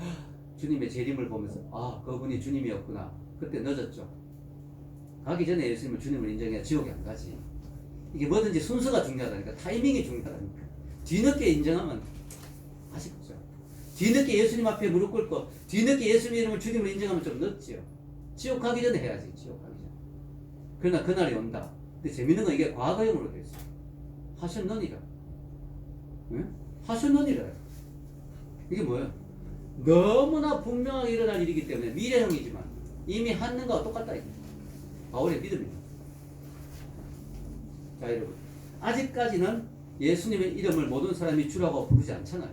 주님의 재림을 보면서 아, 그분이 주님이었구나. 그때 늦었죠. 가기 전에 예수님을 주님을 인정해야 지옥에 안 가지. 이게 뭐든지 순서가 중요하다니까. 타이밍이 중요하다니까. 뒤늦게 인정하면 아쉽죠. 뒤늦게 예수님 앞에 무릎 꿇고 뒤늦게 예수님 이름을 주님을 인정하면 좀 늦지요. 지옥 가기 전에 해야지. 지옥 가기 전에. 그러나 그날이 온다. 근데 재밌는 건 이게 과거형으로 되어 있어요. 하셨느니라. 응? 하셨느니라. 이게 뭐예요? 너무나 분명하게 일어날 일이기 때문에 미래형이지만 이미 하는 거와 똑같다. 바울의 믿음입니다. 자, 여러분, 아직까지는 예수님의 이름을 모든 사람이 주라고 부르지 않잖아요.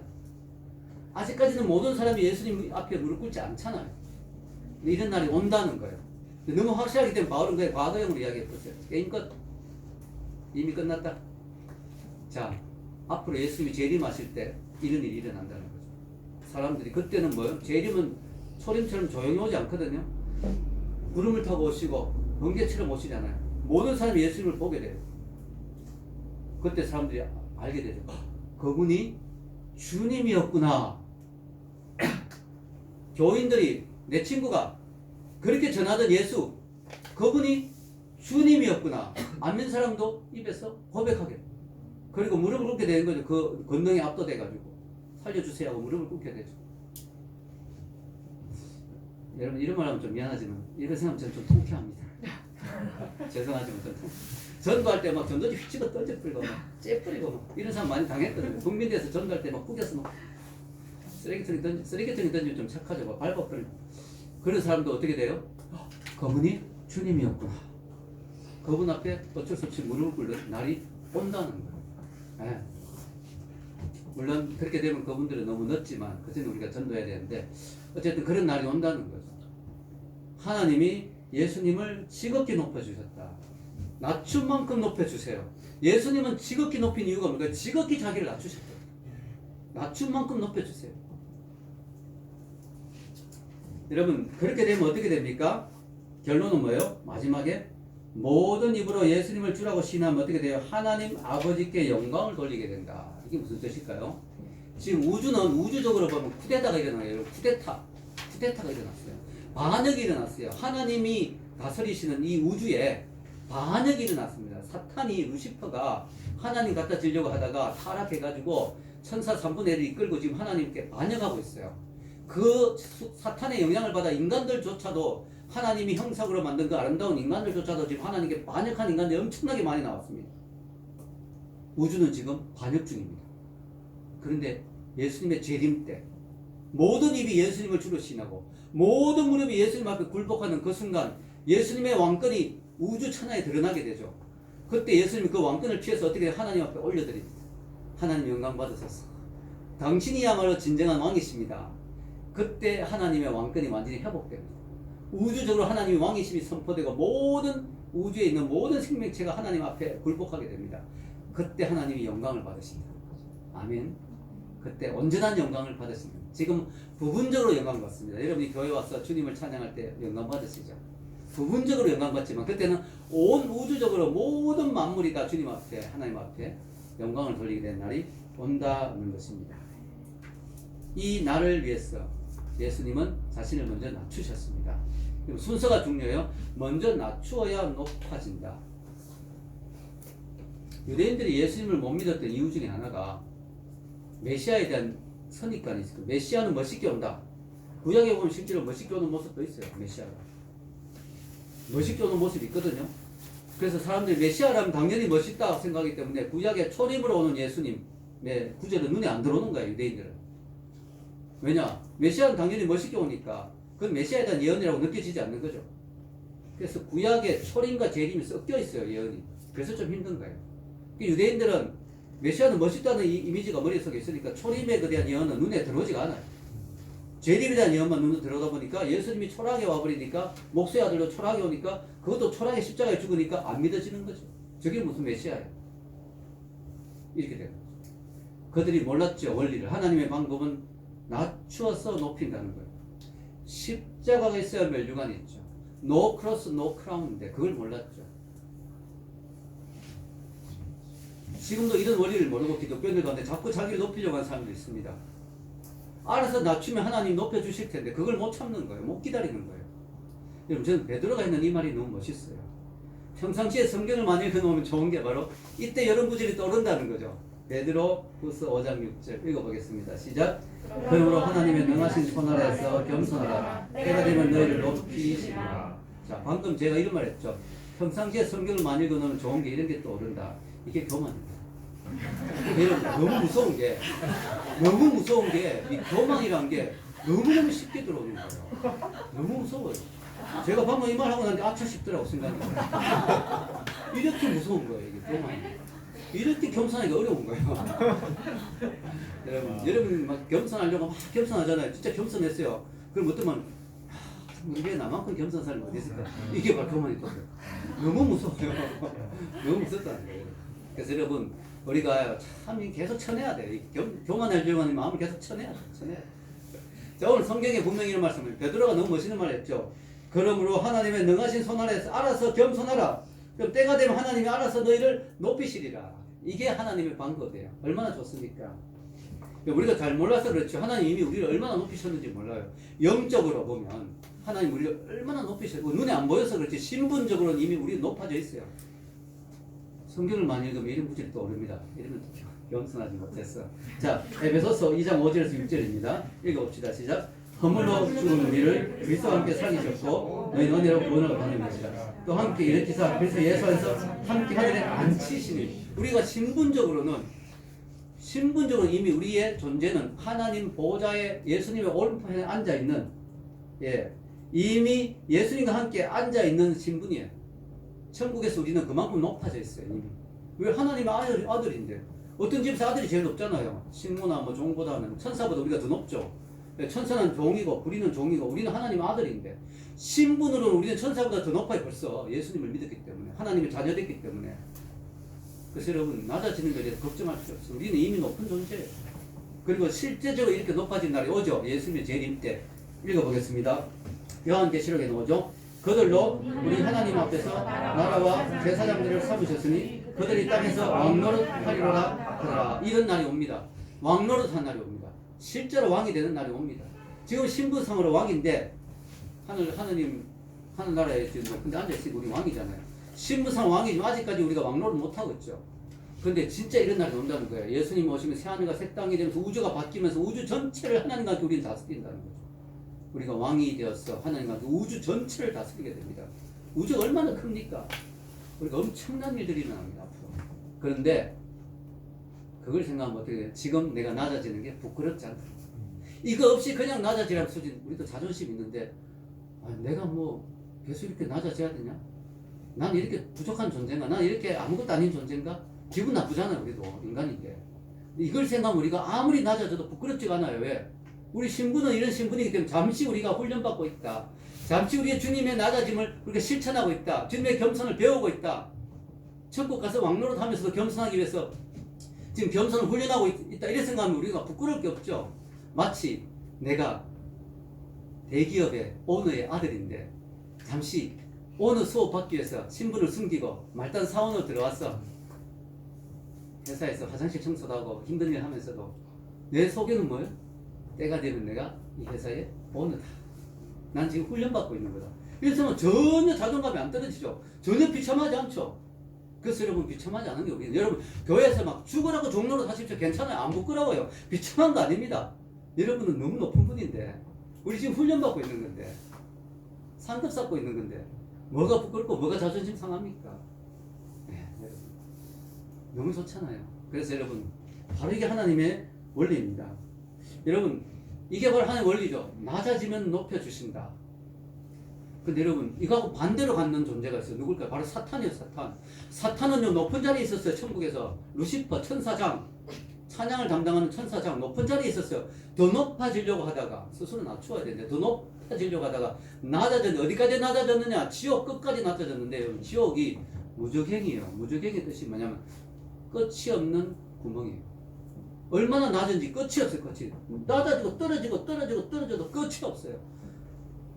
아직까지는 모든 사람이 예수님 앞에 무릎 꿇지 않잖아요. 근데 이런 날이 온다는 거예요. 너무 확실하기 때문에 바울은 그냥 과거형으로 이야기해보세요. 게임 끝. 이미 끝났다. 자, 앞으로 예수님이 재림하실 때 이런 일이 일어난다는 거죠. 사람들이 그때는 뭐예요? 재림은 소림처럼 조용히 오지 않거든요. 구름을 타고 오시고 번개처럼 오시잖아요. 모든 사람이 예수님을 보게 돼요. 그때 사람들이 알게 되죠. 그분이 주님이었구나. 교인들이 내 친구가 그렇게 전하던 예수 그분이 주님이었구나 안 믿는 사람도 입에서 고백하게 그리고 무릎을 꿇게 되는 거죠. 그 권능에 압도돼가지고 살려주세요 하고 무릎을 꿇게 되죠. 여러분 이런 말 하면 좀 미안하지만 이런 생각하면 저는 좀 통쾌합니다. 죄송하지만 좀 전도할 때 막 전도지 휘치고 떨어뜨리고 막 째뿌리고 막 이런 사람 많이 당했거든요. 국민대에서 전도할 때 막 구겨서 막 쓰레기통에 던지면 좀 착하죠. 막 밟아버리고 그런 사람도 어떻게 돼요? 그분이 주님이었구나. 그분 앞에 어쩔 수 없이 무릎을 꿇는 날이 온다는 거예요. 네. 물론 그렇게 되면 그분들은 너무 늦지만 그때는 우리가 전도해야 되는데 어쨌든 그런 날이 온다는 거죠. 하나님이 예수님을 지극히 높여주셨다. 낮춘 만큼 높여주세요. 예수님은 지극히 높인 이유가 뭘까요? 지극히 자기를 낮추셨다. 낮춘 만큼 높여주세요. 여러분 그렇게 되면 어떻게 됩니까? 결론은 뭐예요? 마지막에 모든 입으로 예수님을 주라고 신하면 어떻게 돼요? 하나님 아버지께 영광을 돌리게 된다. 이게 무슨 뜻일까요? 지금 우주는 우주적으로 보면 쿠데타가 일어나요. 쿠데타가 일어났어요. 반역이 일어났어요. 하나님이 다스리시는 이 우주에 반역이 일어났습니다. 사탄이 루시퍼가 하나님 갖다 지려고 하다가 타락해가지고 천사 3분의 1을 이끌고 지금 하나님께 반역하고 있어요. 그 사탄의 영향을 받아 인간들조차도 하나님이 형상으로 만든 그 아름다운 인간들조차도 지금 하나님께 반역한 인간들이 엄청나게 많이 나왔습니다. 우주는 지금 반역 중입니다. 그런데 예수님의 재림 때 모든 입이 예수님을 주로 신하고 모든 무릎이 예수님 앞에 굴복하는 그 순간 예수님의 왕권이 우주 천하에 드러나게 되죠. 그때 예수님이 그 왕권을 취해서 어떻게 하나님 앞에 올려드립니다. 하나님 영광 받으소서. 당신이야말로 진정한 왕이십니다. 그때 하나님의 왕권이 완전히 회복됩니다. 우주적으로 하나님의 왕이심이 선포되고 모든 우주에 있는 모든 생명체가 하나님 앞에 굴복하게 됩니다. 그때 하나님이 영광을 받으신다. 아멘. 그때 온전한 영광을 받으십니다. 지금 부분적으로 영광 받습니다. 여러분이 교회 와서 주님을 찬양할 때 영광 받으시죠. 부분적으로 영광 받지만 그때는 온 우주적으로 모든 만물이 다 주님 앞에 하나님 앞에 영광을 돌리게 된 날이 온다는 것입니다. 이 날을 위해서 예수님은 자신을 먼저 낮추셨습니다. 순서가 중요해요. 먼저 낮추어야 높아진다. 유대인들이 예수님을 못 믿었던 이유 중에 하나가 메시아에 대한 선입관이 있어요. 메시아는 멋있게 온다. 구약에 보면 실제로 멋있게 오는 모습도 있어요. 메시아가 멋있게 오는 모습이 있거든요. 그래서 사람들이 메시아라면 당연히 멋있다 생각하기 때문에 구약에 초림으로 오는 예수님의 구절은 눈에 안 들어오는 거예요. 유대인들은. 왜냐? 메시아는 당연히 멋있게 오니까 그건 메시아에 대한 예언이라고 느껴지지 않는 거죠. 그래서 구약에 초림과 재림이 섞여 있어요. 예언이. 그래서 좀 힘든 거예요. 유대인들은 메시아는 멋있다는 이미지가 머릿속에 있으니까 초림에 대한 예언은 눈에 들어오지가 않아요. 재림에 대한 예언만 눈에 들어오다 보니까 예수님이 초라하게 와버리니까 목수의 아들로 초라하게 오니까 그것도 초라하게 십자가에 죽으니까 안 믿어지는 거죠. 저게 무슨 메시아예요. 이렇게 돼요. 그들이 몰랐죠. 원리를. 하나님의 방법은 낮추어서 높인다는 거예요. 십자가가 있어야 멸류관이 있죠. No cross, no crown인데 그걸 몰랐죠. 지금도 이런 원리를 모르고 기독교인들 가운데 자꾸 자기를 높이려고 하는 사람도 있습니다. 알아서 낮추면 하나님 높여주실 텐데 그걸 못 참는 거예요. 못 기다리는 거예요. 여러분 저는 베드로가 했는 이 말이 너무 멋있어요. 평상시에 성경을 많이 읽어놓으면 좋은 게 바로 이때 여러 구절이 떠오른다는 거죠. 베드로 후서 5장 6절 읽어보겠습니다. 시작. 그러므로 하나님의 명하신 손아래에서 겸손하라. 때가 되면 너희를 높이시리라. 자, 방금 제가 이런 말 했죠. 평상시에 성경을 많이 읽어놓으면 좋은 게 이런 게 떠오른다. 이게 교만입니다. 너무 무서운 게 이 교만이라는 게 너무너무 쉽게 들어오는 거예요. 너무 무서워요. 제가 방금 이 말 하고 나는데 아차 싶더라고 생각이. 이렇게 무서운 거예요. 이게 교만이. 이렇게 겸손하기가 어려운 거예요. 여러분 막 겸손하려고 막 겸손하잖아요. 진짜 겸손했어요. 그럼 어떠면 이게 나만큼 겸손한 사람이 어디 있을까? 이게 바로 교만이거든요. 너무 무서워요. 너무 무섭다는 거예요. 그래서 여러분 우리가 참 계속 쳐내야 돼요. 교만하려고 하는 마음을 계속 쳐내야 돼요. 자, 오늘 성경에 분명히 이런 말씀을 베드로가 너무 멋있는 말을 했죠. 그러므로 하나님의 능하신 손 아래에서 알아서 겸손하라. 그럼 때가 되면 하나님이 알아서 너희를 높이시리라. 이게 하나님의 방법이에요. 얼마나 좋습니까? 우리가 잘 몰라서 그렇지 하나님 이미 우리를 얼마나 높이셨는지 몰라요. 영적으로 보면 하나님 우리를 얼마나 높이셨고 눈에 안 보여서 그렇지 신분적으로는 이미 우리 높아져 있어요. 성경을 많이 읽으면 이런 구절이 떠오릅니다. 이러면 겸손하지 못했어. 자, 에베소서 2장 5절에서 6절입니다. 읽어봅시다. 시작. 허물로 죽은 우리를 그리스도와 함께 살리셨고 너희 은혜로 구원을 받는 것이라. 또 함께 일으키사 그리스도 예수 안에서 함께 하늘에 앉히시니 우리가 신분적으로는 이미 우리의 존재는 하나님 보좌에 예수님의 오른편에 앉아있는 이미 예수님과 함께 앉아있는 신분이에요. 천국에서 우리는 그만큼 높아져 있어요. 이미. 왜 하나님의 아들인데 어떤 집에서 아들이 제일 높잖아요. 식모나 뭐 종보다는 천사보다 우리가 더 높죠. 천사는 종이고 우리는 종이고 우리는 하나님의 아들인데 신분으로는 우리는 천사보다 더 높아요. 벌써 예수님을 믿었기 때문에 하나님의 자녀됐기 때문에. 그래서 여러분 낮아지는 것에 대해서 걱정할 필요 없어요. 우리는 이미 높은 존재예요. 그리고 실제적으로 이렇게 높아진 날이 오죠. 예수님의 재림 때. 읽어보겠습니다. 요한계시록에 나오죠. 그들로 우리 하나님 앞에서 나라와 제사장들을 삼으셨으니 그들이 땅에서 왕노릇하리로라 하더라. 이런 날이 옵니다. 왕노릇한 날이 옵니다. 실제로 왕이 되는 날이 옵니다. 지금 신분상으로 왕인데 하늘나라에 지금 근데 앉아있으니 우리 왕이잖아요. 신분상 왕이지만 아직까지 우리가 왕노릇 못하고 있죠. 근데 진짜 이런 날이 온다는 거예요. 예수님 오시면 새하늘과 새 땅이 되면서 우주가 바뀌면서 우주 전체를 하나님과 함께 우리는 다스린다는 거죠. 우리가 왕이 되어서 하나님과 함께 우주 전체를 다스리게 됩니다. 우주가 얼마나 큽니까? 우리가 엄청난 일들이 일어납니다. 앞으로. 그런데 그걸 생각하면 어떻게 돼요? 지금 내가 낮아지는 게 부끄럽지 않다. 이거 없이 그냥 낮아지라는 수준. 우리도 자존심 있는데 내가 뭐 계속 이렇게 낮아져야 되냐? 난 이렇게 부족한 존재인가? 난 이렇게 아무것도 아닌 존재인가? 기분 나쁘잖아요. 우리도 인간인데. 이걸 생각하면 우리가 아무리 낮아져도 부끄럽지가 않아요. 왜? 우리 신분은 이런 신분이기 때문에 잠시 우리가 훈련받고 있다. 잠시 우리의 주님의 낮아짐을 우리가 실천하고 있다. 주님의 겸손을 배우고 있다. 천국 가서 왕노릇 하면서도 겸손하기 위해서 지금 겸손을 훈련하고 있다. 이런 생각하면 우리가 부끄러울 게 없죠. 마치 내가 대기업의 오너의 아들인데 잠시 오너 수업 받기 위해서 신분을 숨기고 말단 사원으로 들어왔어. 회사에서 화장실 청소도 하고 힘든 일 하면서도 내 속에는 뭐예요? 때가 되면 내가 이 회사의 오너다. 난 지금 훈련받고 있는 거다. 이래서 전혀 자존감이 안 떨어지죠. 전혀 비참하지 않죠. 그래서 여러분 비참하지 않은 게 우리는 여러분 교회에서 막 죽으라고 종로로 하십시오. 괜찮아요. 안 부끄러워요. 비참한 거 아닙니다. 여러분은 너무 높은 분인데 우리 지금 훈련받고 있는 건데 상급 쌓고 있는 건데 뭐가 부끄럽고 뭐가 자존심 상합니까? 네, 여러분 너무 좋잖아요. 그래서 여러분 바로 이게 하나님의 원리입니다. 여러분 이게 바로 하나님의 원리죠. 낮아지면 높여주신다. 근데 여러분 이거하고 반대로 갖는 존재가 있어요. 누굴까요? 바로 사탄이에요. 사탄은요 높은 자리에 있었어요. 천국에서 루시퍼 천사장 찬양을 담당하는 천사장 높은 자리에 있었어요. 더 높아지려고 하다가 스스로 낮추어야 되는데 더 높아지려고 하다가 낮아졌는데 어디까지 낮아졌느냐? 지옥 끝까지 낮아졌는데 여러분 지옥이 무적행이에요. 무적행의 뜻이 뭐냐면 끝이 없는 구멍이에요. 얼마나 낮은지 끝이 없어요. 끝이 낮아지고 떨어져도 끝이 없어요.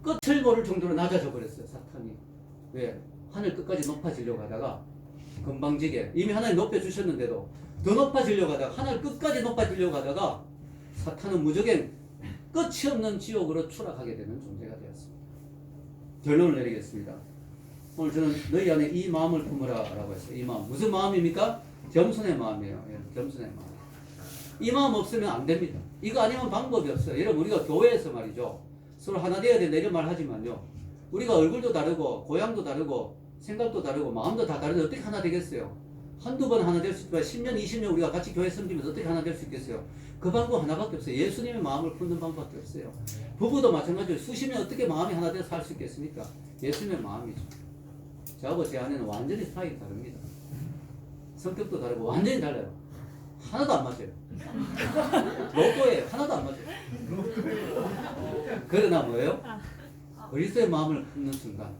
끝을 모를 정도로 낮아져 버렸어요. 사탄이. 왜? 하늘 끝까지 높아지려고 하다가 건방지게 이미 하나님 높여주셨는데도 더 높아지려고 하다가 하늘 끝까지 높아지려고 하다가 사탄은 무적행 끝이 없는 지옥으로 추락하게 되는 존재가 되었습니다. 결론을 내리겠습니다. 오늘 저는 너희 안에 이 마음을 품으라 라고 했어요. 이 마음. 무슨 마음입니까? 겸손의 마음이에요. 겸손의 마음. 이 마음 없으면 안 됩니다. 이거 아니면 방법이 없어요. 여러분 우리가 교회에서 말이죠. 서로 하나 되어야 된다 이런 말 하지만요. 우리가 얼굴도 다르고 고향도 다르고 생각도 다르고 마음도 다 다른데 어떻게 하나 되겠어요? 한두 번 하나 될 수 있지만 10년 20년 우리가 같이 교회 섬기면서 어떻게 하나 될 수 있겠어요? 그 방법 하나밖에 없어요. 예수님의 마음을 품는 방법밖에 없어요. 부부도 마찬가지로 수십 년 어떻게 마음이 하나 돼서 살 수 있겠습니까? 예수님의 마음이죠. 저하고 제 아내는 완전히 스타일이 다릅니다. 성격도 다르고 완전히 달라요. 하나도 안 맞아요. 로또예요. 하나도 안 맞아요. 그러나 뭐예요? 그리스도의 마음을 품는 순간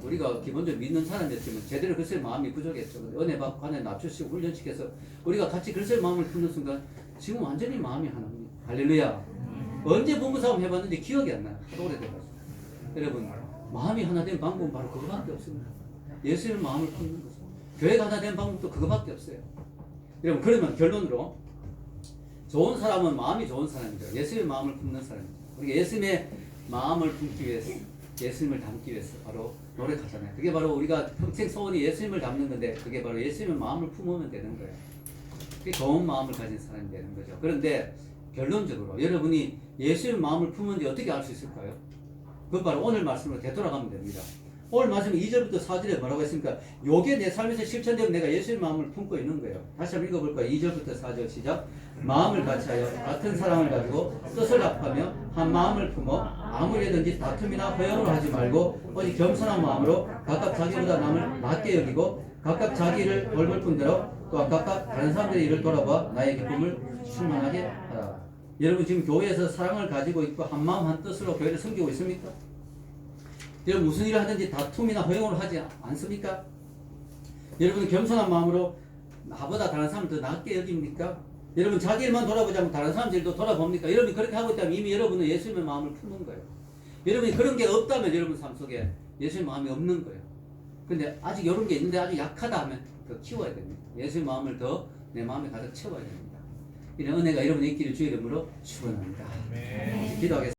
우리가 기본적으로 믿는 사람이었지만 제대로 그리스도의 마음이 부족했죠. 은혜 받고 관에 낮추시고 훈련시켜서 우리가 같이 그리스도의 마음을 품는 순간 지금 완전히 마음이 하나입니다. 할렐루야. 언제 부부싸움 해봤는지 기억이 안 나요. 하도 오래돼가지고. 여러분 마음이 하나 된 방법은 바로 그거밖에 없습니다. 예수의 마음을 품는 것은. 교회가 하나 된 방법도 그거밖에 없어요. 여러분 그러면 결론으로 좋은 사람은 마음이 좋은 사람이죠. 예수님의 마음을 품는 사람이죠. 우리가 예수님의 마음을 품기 위해서, 예수님을 닮기 위해서 바로 노력하잖아요. 그게 바로 우리가 평생 소원이 예수님을 닮는 건데, 그게 바로 예수님의 마음을 품으면 되는 거예요. 그게 좋은 마음을 가진 사람이 되는 거죠. 그런데 결론적으로 여러분이 예수님의 마음을 품은지 어떻게 알 수 있을까요? 그건 바로 오늘 말씀으로 되돌아가면 됩니다. 오늘 말씀 2절부터 4절에 뭐라고 했습니까? 요게 내 삶에서 실천되면 내가 예수의 마음을 품고 있는 거예요. 다시 한번 읽어볼까요? 2절부터 4절 시작. 마음을 같이하여 같은 사랑을 가지고 뜻을 합하며 한 마음을 품어 아무리든지 다툼이나 허영을 하지 말고 오직 겸손한 마음으로 각각 자기보다 남을 낮게 여기고 각각 자기를 돌볼 뿐더러 또한 각각 다른 사람들의 일을 돌아봐 나의 기쁨을 충만하게 하라. 여러분 지금 교회에서 사랑을 가지고 있고 한 마음 한 뜻으로 교회를 섬기고 있습니까? 여러분 무슨 일을 하든지 다툼이나 허용을 하지 않습니까? 여러분 겸손한 마음으로 나보다 다른 사람을 더 낫게 여깁니까? 여러분 자기 일만 돌아보지 않고 다른 사람 일도 돌아봅니까? 여러분이 그렇게 하고 있다면 이미 여러분은 예수님의 마음을 품은 거예요. 여러분이 그런 게 없다면 여러분 삶 속에 예수님의 마음이 없는 거예요. 근데 아직 이런 게 있는데 아주 약하다 하면 더 키워야 됩니다. 예수님의 마음을 더 내 마음에 가득 채워야 됩니다. 이런 은혜가 여러분의 있기를 주의 이름으로 축원합니다. 기도하겠습니다.